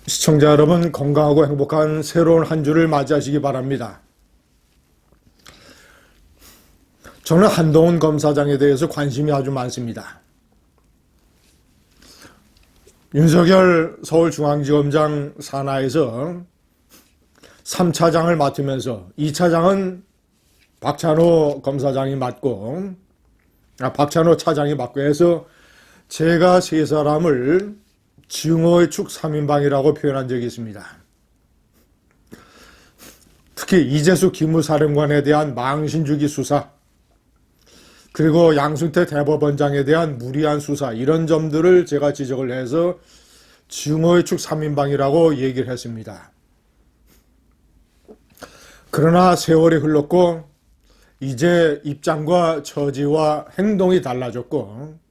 시청자 여러분, 건강하고 행복한 새로운 한 주를 맞이하시기 바랍니다. 저는 한동훈 검사장에 대해서 관심이 아주 많습니다. 윤석열 서울중앙지검장 산하에서 3차장을 맡으면서 2차장은 박찬호 검사장이 맡고, 박찬호 차장이 맡고 해서 제가 세 사람을 증오의 축 3인방이라고 표현한 적이 있습니다. 특히 이재수 기무사령관에 대한 망신주기 수사, 그리고 양승태 대법원장에 대한 무리한 수사, 이런 점들을 제가 지적을 해서 증오의 축 3인방이라고 얘기를 했습니다. 그러나 세월이 흘렀고 이제 입장과 처지와 행동이 달라졌고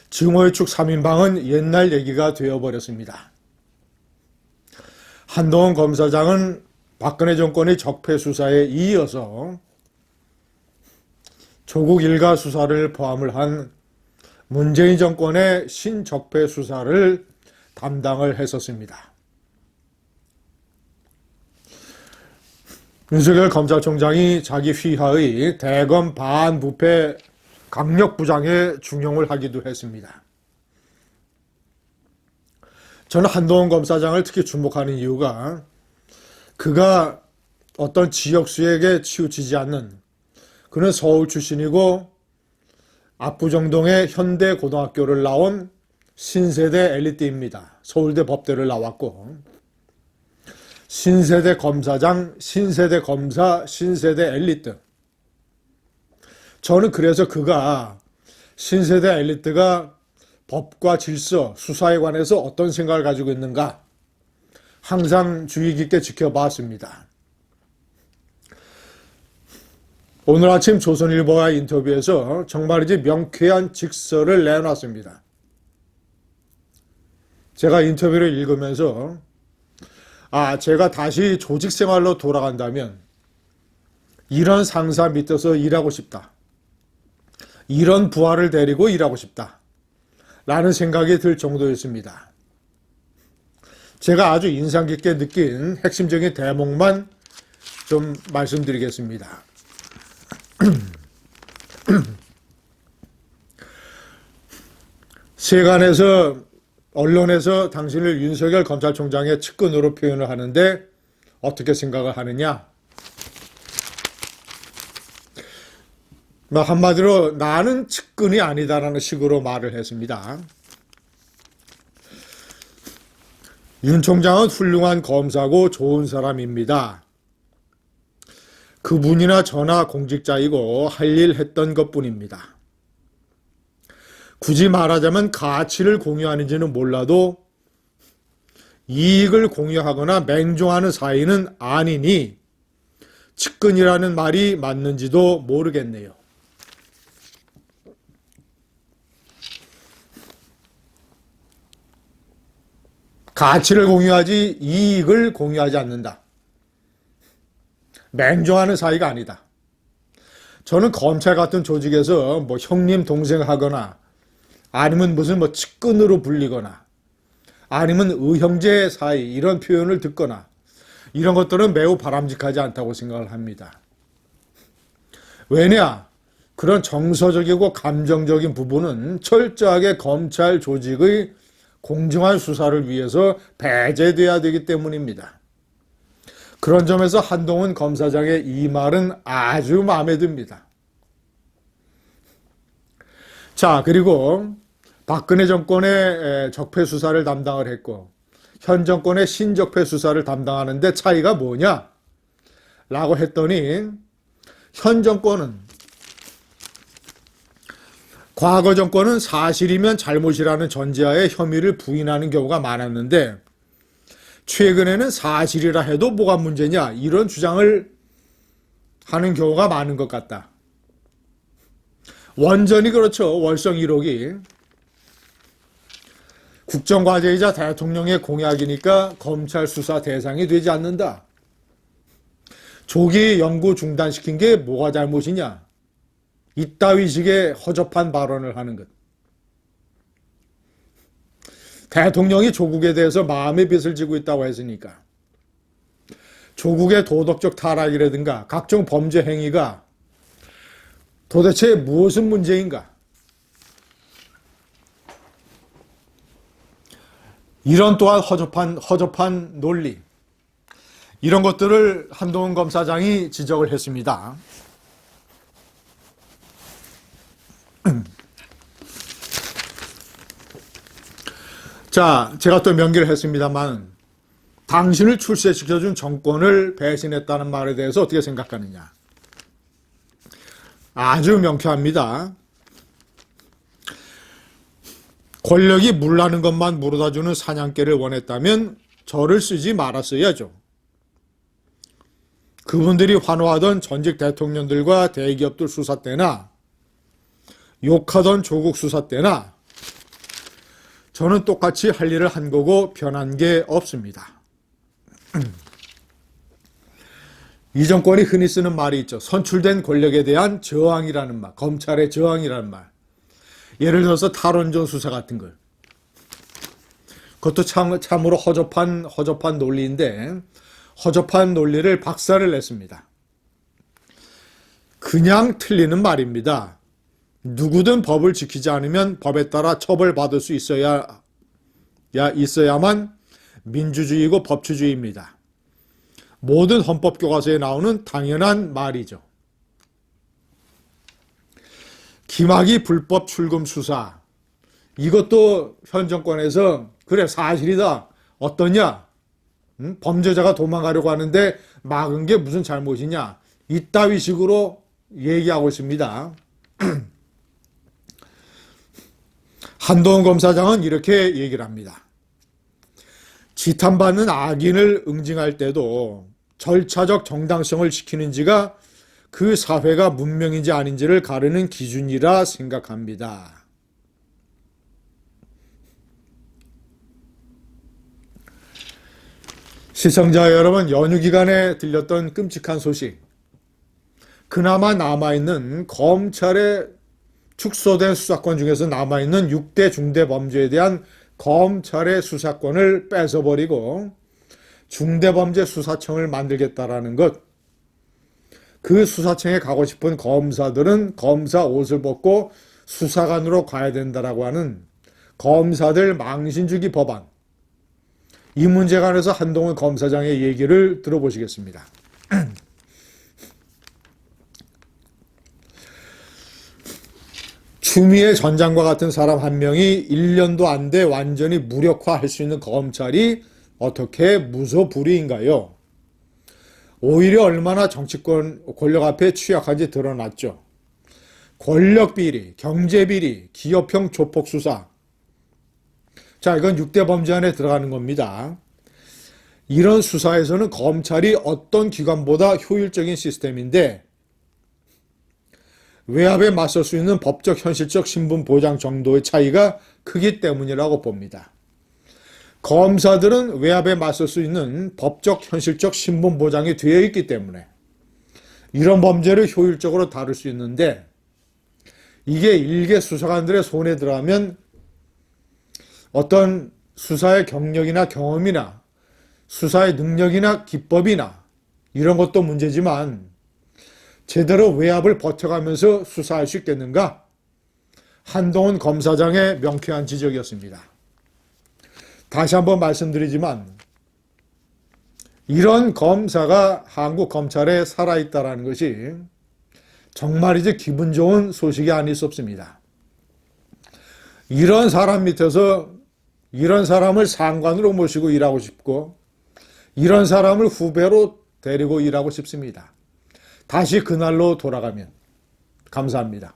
증오의 축 3인방은 옛날 얘기가 되어버렸습니다. 한동훈 검사장은 박근혜 정권의 적폐 수사에 이어서 조국 일가 수사를 포함을 한 문재인 정권의 신적폐 수사를 담당을 했었습니다. 윤석열 검찰총장이 자기 휘하의 대검 반부패 강력부장에 중용을 하기도 했습니다. 저는 한동훈 검사장을 특히 주목하는 이유가 그가 어떤 지역수에게 치우치지 않는, 그는 서울 출신이고 압구정동의 현대고등학교를 나온 신세대 엘리트입니다. 서울대 법대를 나왔고 신세대 검사장, 신세대 검사, 신세대 엘리트. 저는 그래서 그가 신세대 엘리트가 법과 질서, 수사에 관해서 어떤 생각을 가지고 있는가 항상 주의 깊게 지켜봤습니다. 오늘 아침 조선일보와 인터뷰에서 정말이지 명쾌한 직설을 내놨습니다. 제가 인터뷰를 읽으면서 제가 다시 조직생활로 돌아간다면 이런 상사 밑에서 일하고 싶다. 이런 부하를 데리고 일하고 싶다. 라는 생각이 들 정도였습니다. 제가 아주 인상 깊게 느낀 핵심적인 대목만 좀 말씀드리겠습니다. 세간에서, 언론에서 당신을 윤석열 검찰총장의 측근으로 표현을 하는데 어떻게 생각을 하느냐? 한마디로 나는 측근이 아니다라는 식으로 말을 했습니다. 윤 총장은 훌륭한 검사고 좋은 사람입니다. 그분이나 저나 공직자이고 할 일 했던 것뿐입니다. 굳이 말하자면 가치를 공유하는지는 몰라도 이익을 공유하거나 맹종하는 사이는 아니니 측근이라는 말이 맞는지도 모르겠네요. 가치를 공유하지 이익을 공유하지 않는다. 맹종하는 사이가 아니다. 저는 검찰 같은 조직에서 형님 동생 하거나 아니면 무슨 측근으로 불리거나 아니면 의형제 사이 이런 표현을 듣거나 이런 것들은 매우 바람직하지 않다고 생각을 합니다. 왜냐? 그런 정서적이고 감정적인 부분은 철저하게 검찰 조직의 공정한 수사를 위해서 배제돼야 되기 때문입니다. 그런 점에서 한동훈 검사장의 이 말은 아주 마음에 듭니다. 자, 그리고 박근혜 정권의 적폐 수사를 담당을 했고 현 정권의 신적폐 수사를 담당하는데 차이가 뭐냐? 라고 했더니 현 정권은, 과거 정권은 사실이면 잘못이라는 전제하에 혐의를 부인하는 경우가 많았는데 최근에는 사실이라 해도 뭐가 문제냐, 이런 주장을 하는 경우가 많은 것 같다. 원전이 그렇죠. 월성 1호기. 국정과제이자 대통령의 공약이니까 검찰 수사 대상이 되지 않는다. 조기 연구 중단시킨 게 뭐가 잘못이냐. 이따위 식의 허접한 발언을 하는 것. 대통령이 조국에 대해서 마음의 빚을 지고 있다고 했으니까 조국의 도덕적 타락이라든가 각종 범죄 행위가 도대체 무엇은 문제인가? 이런 또한 허접한 논리, 이런 것들을 한동훈 검사장이 지적을 했습니다. 자, 제가 또 명기를 했습니다만 당신을 출세시켜준 정권을 배신했다는 말에 대해서 어떻게 생각하느냐? 아주 명쾌합니다. 권력이 물나는 것만 물어다주는 사냥개를 원했다면 저를 쓰지 말았어야죠. 그분들이 환호하던 전직 대통령들과 대기업들 수사 때나 욕하던 조국 수사 때나 저는 똑같이 할 일을 한 거고 변한 게 없습니다. 이 정권이 흔히 쓰는 말이 있죠. 선출된 권력에 대한 저항이라는 말, 검찰의 저항이라는 말. 예를 들어서 탈원전 수사 같은 걸. 그것도 참으로 허접한 논리인데 허접한 논리를 박살을 냈습니다. 그냥 틀리는 말입니다. 누구든 법을 지키지 않으면 법에 따라 처벌받을 수 있어야만 민주주의고 법치주의입니다. 모든 헌법교과서에 나오는 당연한 말이죠. 김학의 불법 출금 수사, 이것도 현 정권에서 그래 사실이다, 어떠냐, 범죄자가 도망가려고 하는데 막은 게 무슨 잘못이냐, 이따위 식으로 얘기하고 있습니다. 한동훈 검사장은 이렇게 얘기를 합니다. 지탄받는 악인을 응징할 때도 절차적 정당성을 지키는지가 그 사회가 문명인지 아닌지를 가르는 기준이라 생각합니다. 시청자 여러분, 연휴 기간에 들렸던 끔찍한 소식, 그나마 남아있는 검찰의 축소된 수사권 중에서 남아있는 6대 중대범죄에 대한 검찰의 수사권을 뺏어버리고 중대범죄수사청을 만들겠다라는 것, 그 수사청에 가고 싶은 검사들은 검사 옷을 벗고 수사관으로 가야 된다라고 하는 검사들 망신주기 법안, 이 문제에 관해서 한동훈 검사장의 얘기를 들어보시겠습니다. 추미애 전 장관 같은 사람 한 명이 1년도 안 돼 완전히 무력화할 수 있는 검찰이 어떻게 무소불위인가요? 오히려 얼마나 정치권 권력 앞에 취약한지 드러났죠. 권력비리, 경제비리, 기업형 조폭수사. 자, 이건 6대 범죄 안에 들어가는 겁니다. 이런 수사에서는 검찰이 어떤 기관보다 효율적인 시스템인데 외압에 맞설 수 있는 법적 현실적 신분 보장 정도의 차이가 크기 때문이라고 봅니다. 검사들은 외압에 맞설 수 있는 법적 현실적 신분 보장이 되어 있기 때문에 이런 범죄를 효율적으로 다룰 수 있는데, 이게 일개 수사관들의 손에 들어가면 어떤 수사의 경력이나 경험이나 수사의 능력이나 기법이나 이런 것도 문제지만 제대로 외압을 버텨가면서 수사할 수 있겠는가? 한동훈 검사장의 명쾌한 지적이었습니다. 다시 한번 말씀드리지만 이런 검사가 한국 검찰에 살아있다는 것이 정말이지 기분 좋은 소식이 아닐 수 없습니다. 이런 사람 밑에서 이런 사람을 상관으로 모시고 일하고 싶고 이런 사람을 후배로 데리고 일하고 싶습니다. 다시 그날로 돌아가면 감사합니다.